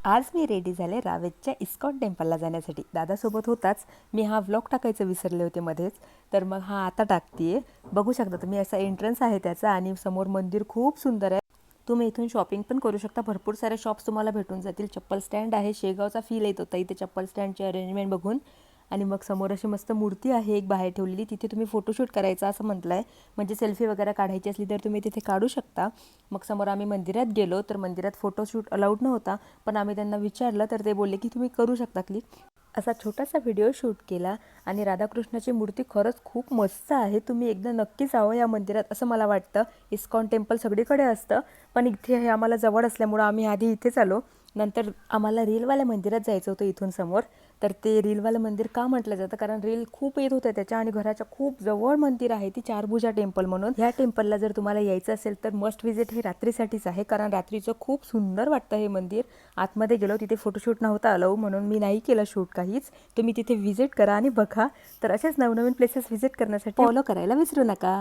आज मी रेडी झाले रावेतच्या इस्कॉन टेम्पलला जाण्यासाठी. दादासोबत होताच. मी हा व्लॉग टाकायचं विसरले होते मध्येच, तर मग हा आता टाकते. बघू शकता तुम्ही, असा एंट्रन्स आहे त्याचा आणि समोर मंदिर खूप सुंदर आहे. तुम्ही इथून शॉपिंग पण करू शकता. भरपूर सारे शॉप्स तुम्हाला भेटून जातील. चप्पल स्टँड आहे. शेगावचा फील येत होता इथे चप्पल स्टँडची अरेंजमेंट बघून. आणि मग समोर अशी मस्त मूर्ती आहे एक बाहेर ठेवलेली, तिथे तुम्ही फोटोशूट करायचा असं म्हटलं आहे. म्हणजे सेल्फी वगैरे काढायची असली तर तुम्ही तिथे काढू शकता. मग समोर आम्ही मंदिरात गेलो तर मंदिरात फोटोशूट अलाउड नव्हता, पण आम्ही त्यांना विचारलं तर ते बोलले की तुम्ही करू शकता क्लिक. असा छोटासा व्हिडिओ शूट केला. आणि राधाकृष्णाची मूर्ती खरंच खूप मस्त आहे. तुम्ही एकदा नक्की जावं या मंदिरात असं मला वाटतं. इस्कॉन टेम्पल सगळीकडे असतं, पण इथे हे आम्हाला जवळ असल्यामुळं आम्ही आधी इथेच आलो. नंतर आम्हाला रीलवाल्या मंदिरात जायचं होतं इथून समोर. तर ते रीलवालं मंदिर का म्हटलं जातं, कारण रील खूप येत होत्या त्याच्या. आणि घराच्या खूप जवळ मंदिर आहे ती चारभुजा टेम्पल म्हणून. ह्या टेम्पलला जर तुम्हाला यायचं असेल तर मस्ट विजिट हे रात्रीसाठीच आहे, कारण रात्रीचं खूप सुंदर वाटतं हे मंदिर. आतमध्ये गेलो तिथे फोटोशूट नव्हता अलाऊ, म्हणून मी नाही केलं शूट काहीच. तुम्ही तिथे व्हिजिट करा आणि बघा. तर असेच नवनवीन प्लेसेस व्हिजिट करण्यासाठी फॉलो करायला विसरू नका.